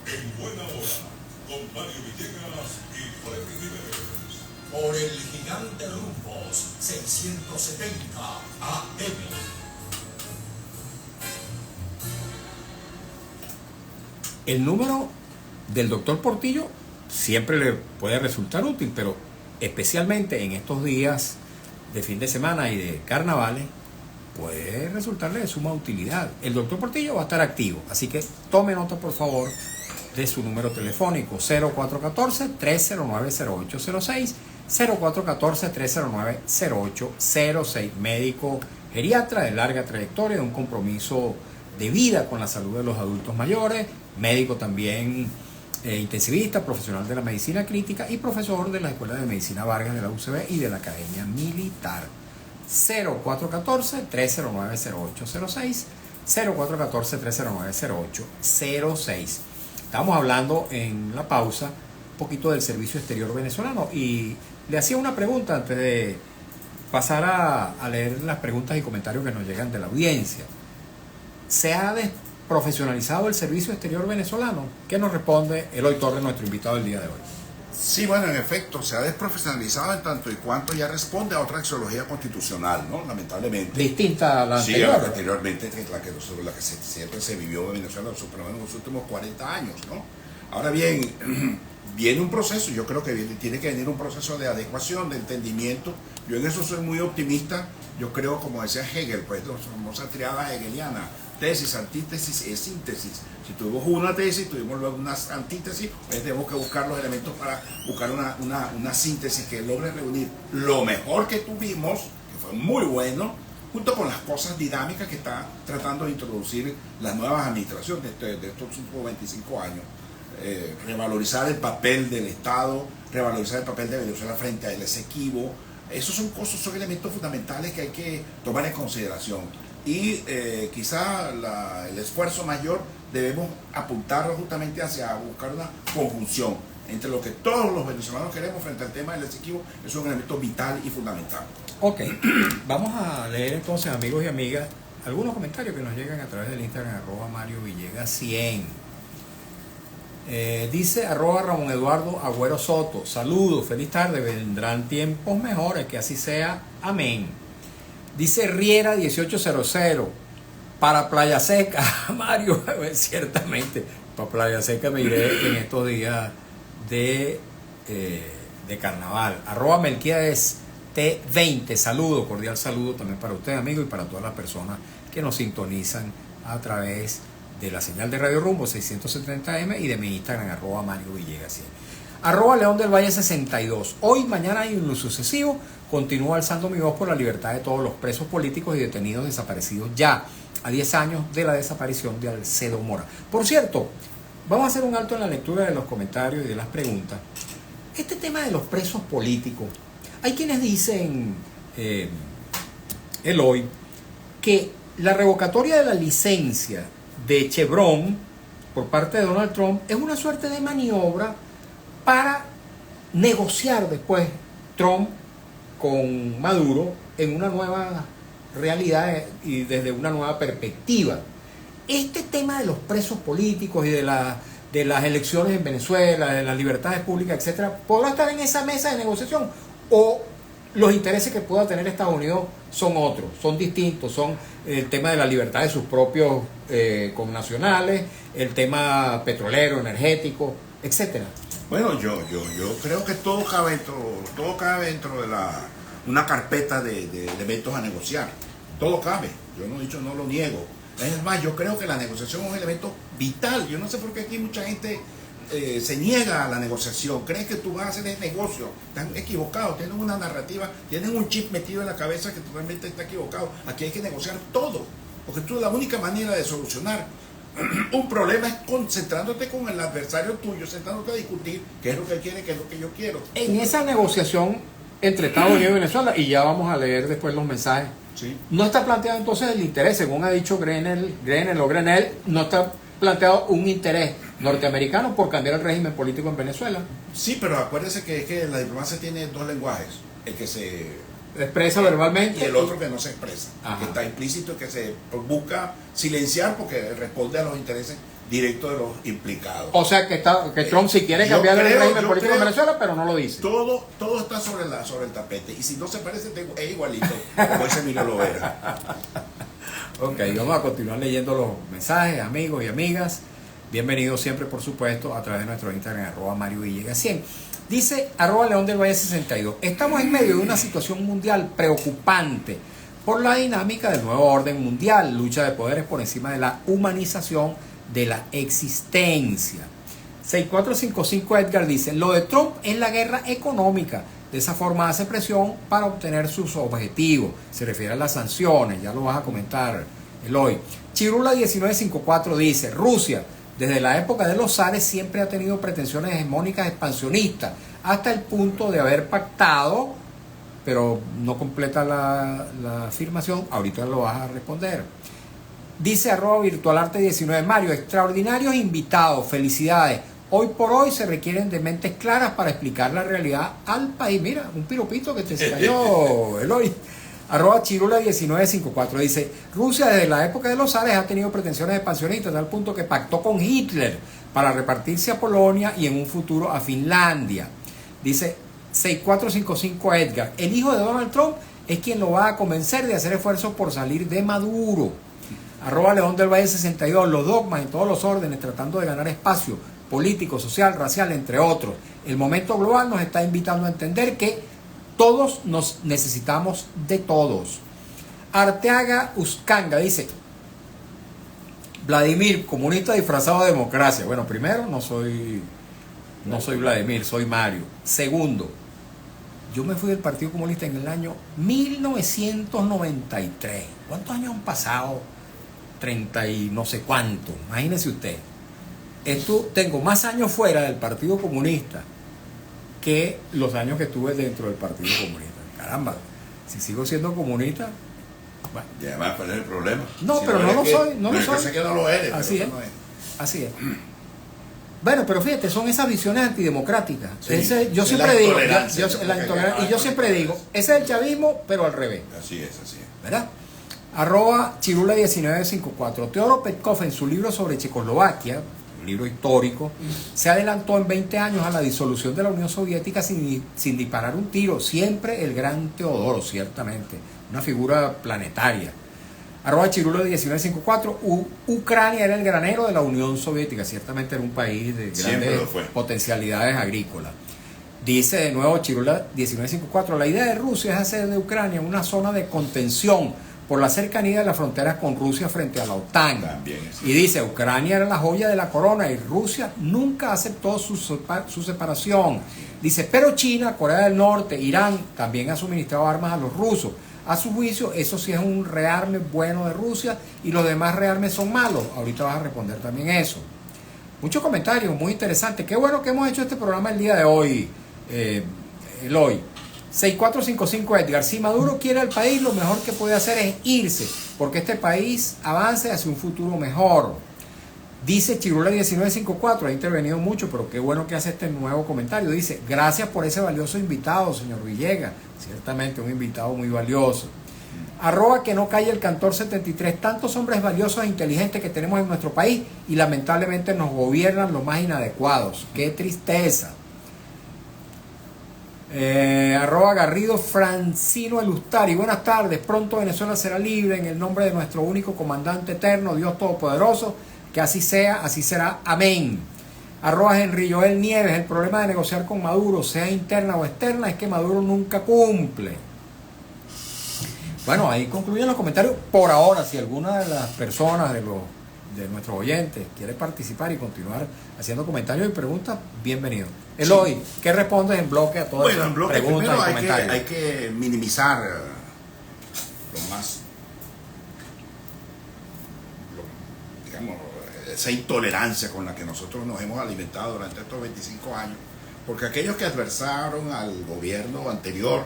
En Buena Hora con Mario Villegas y Freddy Jiménez por el Gigante Rumbos 670 AM. El número del doctor Portillo siempre le puede resultar útil, pero especialmente en estos días de fin de semana y de carnavales, puede resultarle de suma utilidad. El doctor Portillo va a estar activo, así que tome nota por favor de su número telefónico: 0414-309-0806, 0414-309-0806. Médico geriatra de larga trayectoria, de un compromiso de vida con la salud de los adultos mayores, médico también intensivista, profesional de la medicina crítica y profesor de la Escuela de Medicina Vargas de la UCB y de la Academia Militar. 0414-309-0806, 0414-309-0806. Estamos hablando en la pausa un poquito del servicio exterior venezolano y le hacía una pregunta antes de pasar a leer las preguntas y comentarios que nos llegan de la audiencia. ¿Se ha desprofesionalizado el servicio exterior venezolano? ¿Qué nos responde Eloy Torres, nuestro invitado del día de hoy? Sí, bueno, en efecto, se ha desprofesionalizado en tanto y cuanto ya responde a otra axiología constitucional, ¿no? Lamentablemente. Distinta a la sí, anterior. anteriormente, que siempre se vivió en Venezuela, por lo menos en los últimos 40 años, ¿no? Ahora bien, viene un proceso, yo creo que tiene que venir un proceso de adecuación, de entendimiento. Yo en eso soy muy optimista. Yo creo, como decía Hegel, pues la famosa triada hegeliana: tesis, antítesis y síntesis. Si tuvimos una tesis, tuvimos luego una antítesis, pues tenemos que buscar los elementos para buscar una síntesis que logre reunir lo mejor que tuvimos, que fue muy bueno, junto con las cosas dinámicas que está tratando de introducir las nuevas administraciones de estos últimos 25 años. Revalorizar el papel del Estado, revalorizar el papel de Venezuela frente al Esequibo, Esos son cosas, son elementos fundamentales que hay que tomar en consideración. Y quizá el esfuerzo mayor debemos apuntarlo justamente hacia buscar una conjunción entre lo que todos los venezolanos queremos frente al tema del Esequibo. Es un elemento vital y fundamental. Ok, vamos a leer entonces, amigos y amigas, algunos comentarios que nos llegan a través del Instagram, @MarioVillegas100. Dice @Ramón Eduardo Agüero Soto, saludos, feliz tarde, vendrán tiempos mejores, que así sea, amén. Dice Riera 1800, para Playa Seca, Mario, ciertamente, para Playa Seca me iré en estos días de carnaval. @Melquiades T20, saludo, cordial saludo también para usted, amigo, y para todas las personas que nos sintonizan a través de la señal de Radio Rumbo 670M y de mi Instagram, @MarioVillegas100. León del Valle 62. Hoy, mañana y en lo sucesivo, continúo alzando mi voz por la libertad de todos los presos políticos y detenidos desaparecidos ya a 10 años de la desaparición de Alcedo Mora. Por cierto, vamos a hacer un alto en la lectura de los comentarios y de las preguntas. Este tema de los presos políticos, hay quienes dicen, Eloy, que la revocatoria de la licencia de Chevron por parte de Donald Trump es una suerte de maniobra para negociar después Trump con Maduro en una nueva realidad y desde una nueva perspectiva. Este tema de los presos políticos y de las elecciones en Venezuela, de las libertades públicas, etcétera, ¿podrá estar en esa mesa de negociación? ¿O los intereses que pueda tener Estados Unidos son otros, son distintos, son el tema de la libertad de sus propios connacionales, el tema petrolero, energético, etcétera? Bueno, yo creo que todo cabe dentro de una carpeta de elementos a negociar. Todo cabe. Yo no lo niego. Es más, yo creo que la negociación es un elemento vital. Yo no sé por qué aquí mucha gente se niega a la negociación. Creen que tú vas a hacer el negocio. Están equivocados. Tienen una narrativa, tienen un chip metido en la cabeza que totalmente está equivocado. Aquí hay que negociar todo. Porque la única manera de solucionar un problema es concentrándote con el adversario tuyo, sentándote a discutir qué es lo que él quiere, qué es lo que yo quiero. En esa negociación entre Estados Unidos y Venezuela, y ya vamos a leer después los mensajes, sí, no está planteado entonces el interés, según ha dicho Grenell, no está planteado un interés norteamericano por cambiar el régimen político en Venezuela. Sí, pero acuérdese que la diplomacia tiene dos lenguajes, el que se expresa verbalmente y el otro que no se expresa, Ajá. que está implícito y que se busca silenciar porque responde a los intereses directos de los implicados. O sea que Trump si quiere cambiar el régimen político en Venezuela, pero no lo dice. Todo está sobre el tapete, y si no se parece es igualito, como dice Emilio Lovera. Ok, vamos a continuar leyendo los mensajes, amigos y amigas. Bienvenidos siempre, por supuesto, a través de nuestro Instagram, @MarioVillegas100. Dice @León del Valle 62. Estamos en medio de una situación mundial preocupante por la dinámica del nuevo orden mundial, lucha de poderes por encima de la humanización de la existencia. 6455 Edgar dice, lo de Trump es la guerra económica. De esa forma hace presión para obtener sus objetivos. Se refiere a las sanciones, ya lo vas a comentar, Eloy. Chirula 1954 dice, Rusia, desde la época de los zares, siempre ha tenido pretensiones hegemónicas expansionistas, hasta el punto de haber pactado, pero no completa la afirmación, ahorita lo vas a responder. Dice @virtualarte19, Mario, extraordinarios invitados, felicidades. Hoy por hoy se requieren de mentes claras para explicar la realidad al país. Mira, un piropito que te enseñó Eloy. @Chirula1954 dice, Rusia desde la época de los zares ha tenido pretensiones expansionistas al punto que pactó con Hitler para repartirse a Polonia y en un futuro a Finlandia. Dice 6455 Edgar, el hijo de Donald Trump es quien lo va a convencer de hacer esfuerzos por salir de Maduro. @León del Valle 62, los dogmas en todos los órdenes tratando de ganar espacio político, social, racial, entre otros. El momento global nos está invitando a entender que todos nos necesitamos de todos. Arteaga Uscanga dice, Vladimir, comunista disfrazado de democracia. Bueno, primero, no soy Vladimir, soy Mario. Segundo, yo me fui del Partido Comunista en el año 1993. ¿Cuántos años han pasado? 30 y no sé cuánto. Imagínese usted. Tengo más años fuera del Partido Comunista que los años que estuve dentro del Partido Comunista. caramba, si sigo siendo comunista, bueno. Y además, ¿cuál es el problema? No, Si pero no lo eres soy, no lo yo soy. sé que no lo eres, Así pero es. no es. Así es. Bueno, pero fíjate, son esas visiones antidemocráticas. Sí, yo es siempre la digo, intolerancia, la intolerancia, y yo siempre digo, ese es el chavismo, pero al revés, Así es, así es. ¿verdad? Arroba Chirula1954. Teodoro Petkov, en su libro sobre Checoslovaquia, un libro histórico, se adelantó en 20 años a la disolución de la Unión Soviética sin disparar un tiro. Siempre el gran Teodoro, ciertamente, una figura planetaria. Arroba Chirula1954. Ucrania era el granero de la Unión Soviética, ciertamente era un país de Siempre grandes lo fue. potencialidades agrícolas. Dice de nuevo Chirula1954, la idea de Rusia es hacer de Ucrania una zona de contención por la cercanía de las fronteras con Rusia frente a la OTAN. También es Y dice, Ucrania era la joya de la corona y Rusia nunca aceptó su separación. Dice, pero China, Corea del Norte, Irán también ha suministrado armas a los rusos. A su juicio, eso sí es un rearme bueno de Rusia y los demás rearmes son malos. Ahorita vas a responder también eso. Muchos comentarios, muy interesantes. Qué bueno que hemos hecho este programa el día de hoy, Eloy. 6455 Edgar, si Maduro quiere al país, lo mejor que puede hacer es irse, porque este país avance hacia un futuro mejor. Dice Chirula 1954, ha intervenido mucho, pero qué bueno que hace este nuevo comentario. Dice, gracias por ese valioso invitado, señor Villegas. Ciertamente un invitado muy valioso. Arroba que no calle el cantor 73. Tantos hombres valiosos e inteligentes que tenemos en nuestro país y lamentablemente nos gobiernan los más inadecuados. Qué tristeza. Arroba Garrido Francino Elustari, buenas tardes. Pronto Venezuela será libre en el nombre de nuestro único comandante eterno, Dios Todopoderoso. Que así sea, así será. Amén. Arroba Henry Joel Nieves, el problema de negociar con Maduro, sea interna o externa, es que Maduro nunca cumple. Bueno, ahí concluyen los comentarios. Por ahora, si alguna de las personas de nuestros oyentes quiere participar y continuar haciendo comentarios y preguntas, bienvenido. Eloy, sí. ¿Qué respondes en bloque a todas esas preguntas y comentarios? Hay que minimizar lo más, digamos, esa intolerancia con la que nosotros nos hemos alimentado durante estos 25 años, porque aquellos que adversaron al gobierno anterior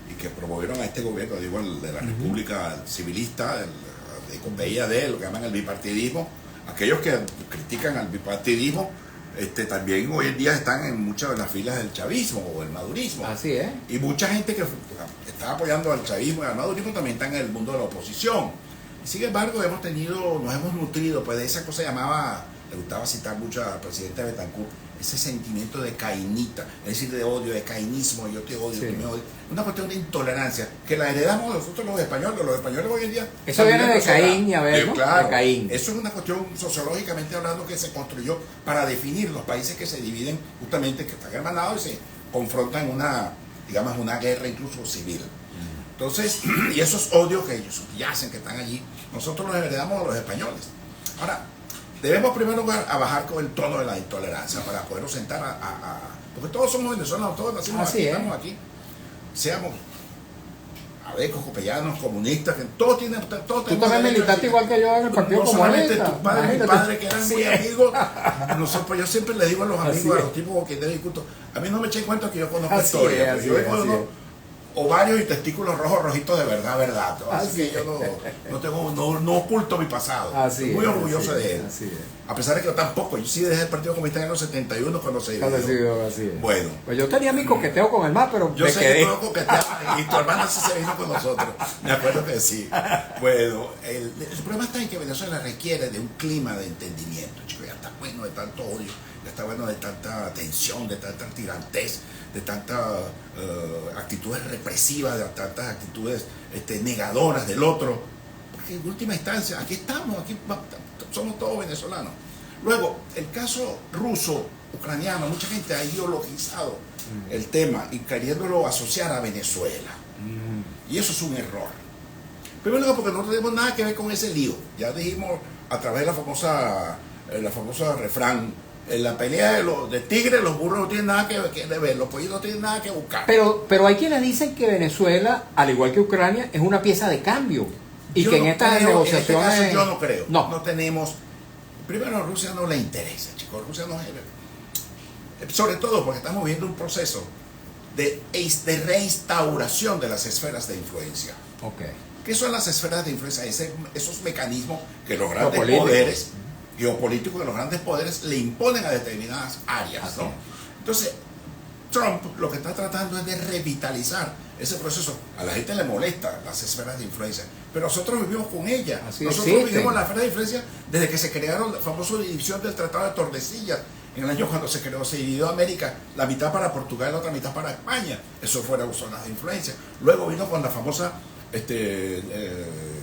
y que promovieron a este gobierno, digo, el de la República Civilista, de PIAD, lo que llaman el bipartidismo, aquellos que critican al bipartidismo, también hoy en día están en muchas de las filas del chavismo o del madurismo. Así es. Y mucha gente que está apoyando al chavismo y al madurismo también está en el mundo de la oposición. Y sin embargo, nos hemos nutrido pues de esa cosa llamaba, le gustaba citar mucho al presidente Betancourt, ese sentimiento de cainita, es decir, de odio, de cainismo, yo te odio, sí. tú me odias. Una cuestión de intolerancia, que la heredamos nosotros los españoles hoy en día. Eso viene de Caín y Abel, ¿no? Claro, de Caín. Eso es una cuestión sociológicamente hablando que se construyó para definir los países que se dividen justamente, que están hermanados y se confrontan en una guerra incluso civil. Entonces, y esos odios que ellos subyacen, que están allí, nosotros los heredamos a los españoles. Ahora, debemos en primer lugar a bajar con el tono de la intolerancia para podernos sentar porque todos somos venezolanos, todos nacimos aquí, estamos aquí, seamos abecos, copellanos, comunistas, que todos tienen. Tú también militaste igual que yo en el Partido Comunista. No solamente tu padre y mi padre, que eran muy amigos. Nosotros, yo siempre le digo a los amigos, a los tipos que te discuto, a mí no me echen cuenta que yo conozco historia. Yo vengo ovarios y testículos rojitos de verdad. Así que yo no oculto mi pasado. Estoy muy orgulloso de él. A pesar de que yo tampoco, yo sí dejé el Partido Comunista en los 71 cuando se dividió. Así es. Bueno. Pues yo tenía mi coqueteo con el MAS, pero yo sé que tú coqueteabas y tu hermana sí se vino con nosotros. Me acuerdo que sí. Bueno, el problema está en que Venezuela requiere de un clima de entendimiento, chicos. Ya está bueno de tanto odio, ya está bueno de tanta tensión, de tanta tirantez, de tantas actitudes represivas, de tantas actitudes negadoras del otro, porque en última instancia aquí estamos, aquí somos todos venezolanos. Luego, el caso ruso-ucraniano, mucha gente ha ideologizado el tema y queriéndolo asociar a Venezuela, y eso es un error. Primero lugar, porque no tenemos nada que ver con ese lío. Ya dijimos a través de la famosa refrán, en la pelea de tigres, los burros no tienen nada que ver, los pollos no tienen nada que buscar. Pero hay quienes dicen que Venezuela, al igual que Ucrania, es una pieza de cambio. Y yo que en estas negociaciones. En este caso yo no creo. No tenemos. Primero, a Rusia no le interesa, chicos. Rusia no es. Sobre todo porque estamos viendo un proceso de reinstauración de las esferas de influencia. Ok. ¿Qué son las esferas de influencia? Esos mecanismos que los grandes Geopolíticos. poderes, geopolíticos, que los grandes poderes le imponen a determinadas áreas, Así ¿no? es. Entonces, Trump lo que está tratando es de revitalizar ese proceso. A la gente le molesta las esferas de influencia, pero nosotros vivimos con ellas. Así Nosotros existen. vivimos la esfera de influencia desde que se crearon la famosa división del Tratado de Tordesillas. En el año cuando se creó, se dividió América, la mitad para Portugal, la otra mitad para España. Eso fueron zonas de influencia. Luego vino con la famosa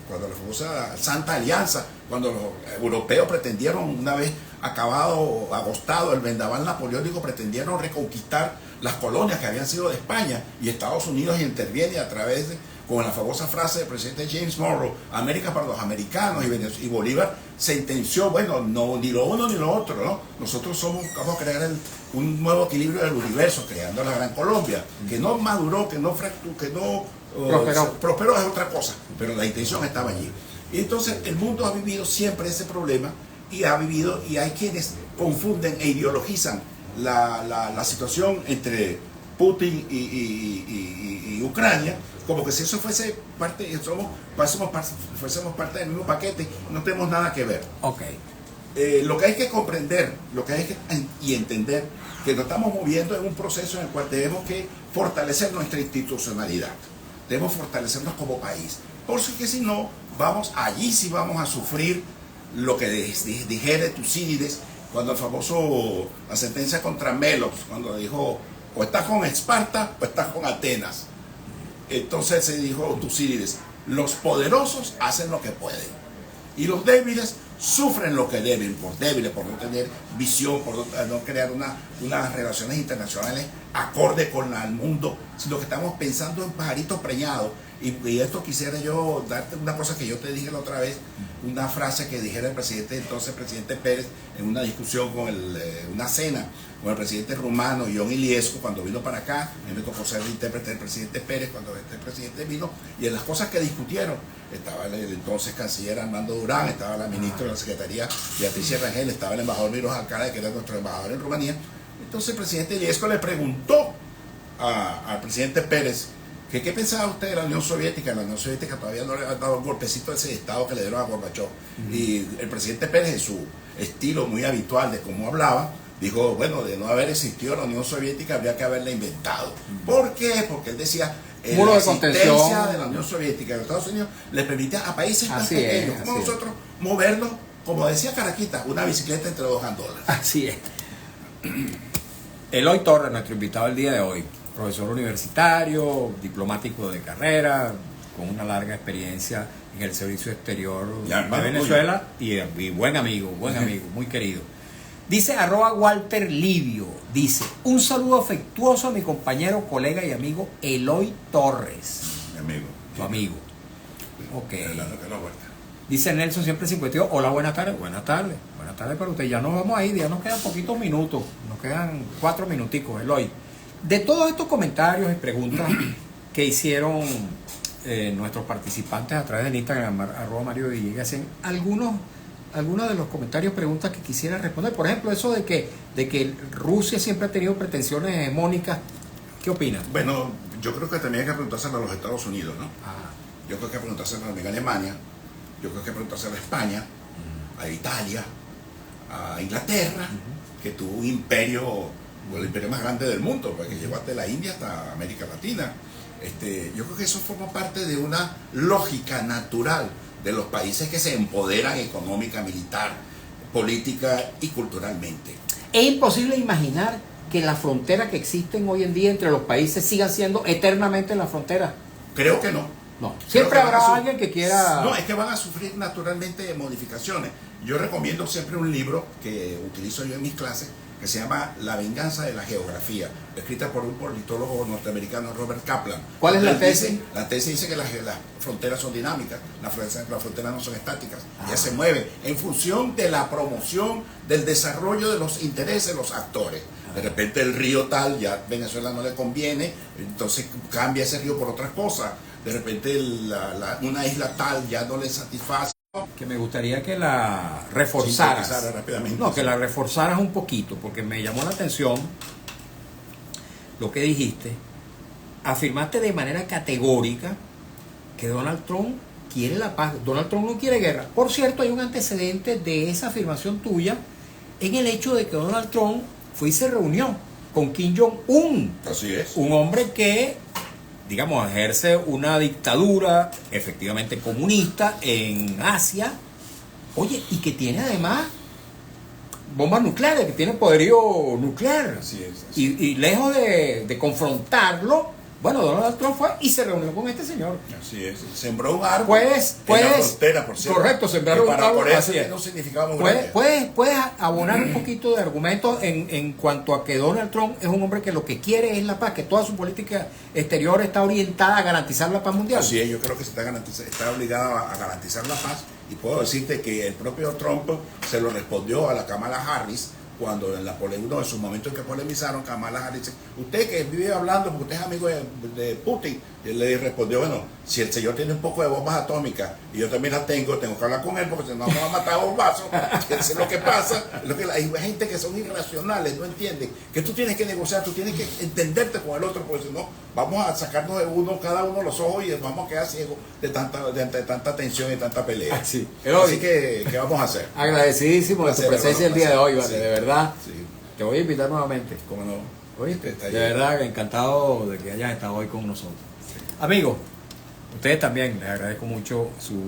cuando la famosa Santa Alianza, cuando los europeos pretendieron, una vez acabado, agostado el vendaval napoleónico, pretendieron reconquistar las colonias que habían sido de España, y Estados Unidos interviene a través de, con la famosa frase del presidente James Monroe, América para los americanos, y Bolívar sentenció, bueno, no, ni lo uno ni lo otro, ¿no? Nosotros vamos a crear un nuevo equilibrio del universo, creando la Gran Colombia, que no maduró, que no prosperó es otra cosa, pero la intención estaba allí. Y entonces el mundo ha vivido siempre ese problema, y hay quienes confunden e ideologizan la situación entre Putin y Ucrania, como que si eso fuese parte, fuésemos parte del mismo paquete, no tenemos nada que ver. Ok. Lo que hay que comprender, y entender, que nos estamos moviendo en un proceso en el cual tenemos que fortalecer nuestra institucionalidad, debemos fortalecernos como país, porque si no, allí sí vamos a sufrir lo que dijera Tucídides, cuando la sentencia contra Melos, cuando dijo, o estás con Esparta o estás con Atenas. Entonces se dijo Tucídides, los poderosos hacen lo que pueden, y los débiles sufren lo que deben, por débiles, por no tener visión, por no crear unas relaciones internacionales acorde con el mundo, sino que estamos pensando en pajaritos preñados. Y esto quisiera yo darte una cosa que yo te dije la otra vez, una frase que dijera el presidente Pérez, en una discusión una cena con el presidente rumano, Ion Iliescu, cuando vino para acá. Me tocó ser el intérprete del presidente Pérez cuando este presidente vino, y en las cosas que discutieron estaba el entonces canciller Armando Durán, estaba la ministra de la Secretaría Beatriz Rangel, estaba el embajador Miros Alcalá, que era nuestro embajador en Rumanía. Entonces el presidente Iliescu le preguntó al presidente Pérez que qué pensaba usted de la Unión Soviética. La Unión Soviética todavía no le ha dado un golpecito a ese estado que le dieron a Gorbachev. Y el presidente Pérez, en su estilo muy habitual de cómo hablaba, dijo, bueno, de no haber existido la Unión Soviética habría que haberla inventado. ¿Por qué? Porque él decía, muro la de existencia contención de la Unión Soviética en Estados Unidos le permitía a países tan Así pequeños es, como así nosotros movernos, como decía Caraquita, una bicicleta entre dos gandolas. Así es. Eloy Torres, nuestro invitado el día de hoy, profesor universitario, diplomático de carrera, con una larga experiencia en el servicio exterior de Venezuela, y buen amigo, muy querido. Dice @Walter Livio, dice, un saludo afectuoso a mi compañero, colega y amigo Eloy Torres. Mi amigo. Tu amigo. Ok. Hablando que no vuelta. Dice Nelson siempre 52, hola, buenas tardes. Buenas tardes para usted. Ya nos vamos a ir, ya nos quedan poquitos minutos, nos quedan 4 minuticos, Eloy. De todos estos comentarios y preguntas que hicieron nuestros participantes a través del Instagram, @Mario Villegas, en algunos de los comentarios, preguntas que quisiera responder. Por ejemplo, eso de que Rusia siempre ha tenido pretensiones hegemónicas. ¿Qué opinas? Bueno, yo creo que también hay que preguntárselo a los Estados Unidos, ¿no? Ah, Yo creo que hay que preguntárselo a Alemania, yo creo que hay que preguntárselo a España, a Italia, a Inglaterra, que tuvo un imperio, el imperio más grande del mundo, porque llegó hasta la India hasta América Latina. Yo creo que eso forma parte de una lógica natural de los países que se empoderan económica, militar, política y culturalmente. es imposible imaginar que las fronteras que existen hoy en día entre los países sigan siendo eternamente las fronteras. Creo que no. No, siempre Creo que habrá alguien que quiera... No, es que van a sufrir naturalmente modificaciones. Yo recomiendo siempre un libro que utilizo yo en mis clases, que se llama La venganza de la geografía, escrita por un politólogo norteamericano, Robert Kaplan. ¿Cuál es la Él tesis? dice, la tesis dice que las fronteras son dinámicas, las fronteras no son estáticas, ya se mueven en función de la promoción, del desarrollo de los intereses de los actores. De repente el río tal, ya a Venezuela no le conviene, entonces cambia ese río por otras cosas. De repente una isla tal ya no le satisface. Que me gustaría que la reforzaras. Sintetizar rápidamente. No, que la reforzaras un poquito, porque me llamó la atención lo que dijiste, afirmaste de manera categórica que Donald Trump quiere la paz. Donald Trump no quiere guerra. Por cierto, hay un antecedente de esa afirmación tuya en el hecho de que Donald Trump fue y se reunió con Kim Jong-un. Así es. Un hombre que, digamos, ejerce una dictadura efectivamente comunista en Asia. Oye, y que tiene además bombas nucleares, que tiene poderío nuclear. Así es. Así Y lejos de confrontarlo, bueno, Donald Trump fue y se reunió con este señor. Así es. Sembró un árbol Puedes, en la frontera, por cierto. correcto, sembrar un para árbol, Corea así es. tiene un significado muy grande. Puedes abonar un poquito de argumentos en cuanto a que Donald Trump es un hombre que lo que quiere es la paz, que toda su política exterior está orientada a garantizar la paz mundial. Así es, yo creo que está obligado a garantizar la paz, y puedo decirte que el propio Trump se lo respondió a la Kamala Harris cuando en la polémica, en su momento en que polemizaron, Kamala Harris dice: usted que vive hablando porque usted es amigo de Putin, y él le respondió: bueno, si el señor tiene un poco de bombas atómicas y yo también las tengo que hablar con él porque si no me va a matar a bombazos. Eso es lo que pasa. Hay gente que son irracionales, no entienden que tú tienes que negociar, tú tienes que entenderte con el otro, porque si no vamos a sacarnos de cada uno los ojos y nos vamos a quedar ciegos de tanta tensión y tanta pelea. Sí. Así que, ¿qué vamos a hacer? Agradecidísimo de tu presencia el día de hoy, vale, Sí. de verdad. Sí, Te voy a invitar nuevamente. cómo no. ¿Oíste? Está De bien. verdad, encantado de que hayas estado hoy con nosotros. Amigos, ustedes también, les agradezco mucho su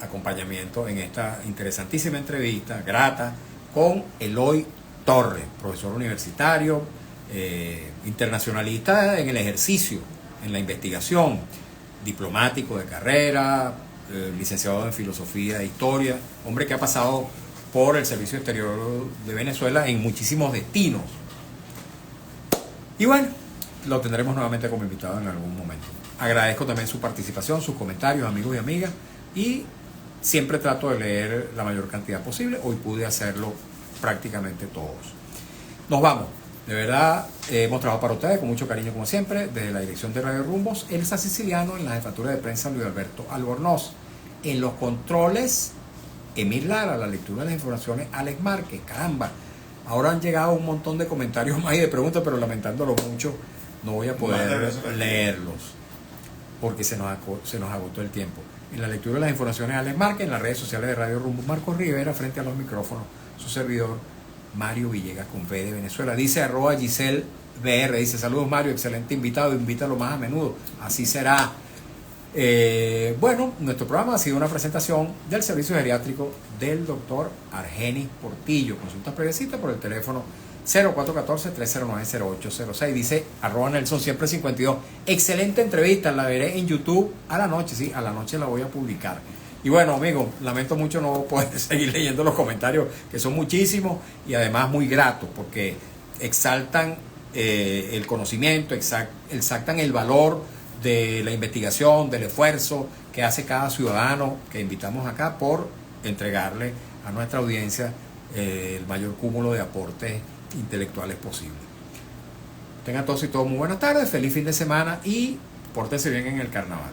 acompañamiento en esta interesantísima entrevista, grata, con Eloy Torres, profesor universitario, internacionalista en el ejercicio, en la investigación, diplomático de carrera, licenciado en filosofía e historia, hombre que ha pasado por el Servicio Exterior de Venezuela en muchísimos destinos. Y bueno, lo tendremos nuevamente como invitado en algún momento. Agradezco también su participación, sus comentarios, amigos y amigas, y siempre trato de leer la mayor cantidad posible. Hoy pude hacerlo prácticamente todos. Nos vamos. De verdad, hemos trabajado para ustedes con mucho cariño, como siempre, desde la dirección de Radio Rumbos, Elsa Siciliano, en la jefatura de prensa Luis Alberto Albornoz, en los controles Emil Lara, la lectura de las informaciones Alex Márquez. Caramba, ahora han llegado un montón de comentarios más y de preguntas, pero lamentándolo mucho, no voy a poder leerlos porque se nos agotó el tiempo. En la lectura de las informaciones Alex Márquez, en las redes sociales de Radio Rumbo, Marcos Rivera, frente a los micrófonos, su servidor Mario Villegas con V de Venezuela. Dice @ Giselle BR, dice: saludos Mario, excelente invitado, invítalo más a menudo, así será. Bueno, nuestro programa ha sido una presentación del servicio geriátrico del doctor Argenis Portillo. Consultas previecitas por el teléfono 0414-309-0806. Dice @Nelson siempre 52. Excelente entrevista, la veré en YouTube a la noche, sí, a la noche la voy a publicar. Y bueno, amigos, lamento mucho no poder seguir leyendo los comentarios, que son muchísimos y además muy gratos, porque exaltan el conocimiento, exaltan el valor de la investigación, del esfuerzo que hace cada ciudadano que invitamos acá por entregarle a nuestra audiencia el mayor cúmulo de aportes intelectuales posible. Tengan todos y todos muy buenas tardes, feliz fin de semana y pórtense bien en el carnaval.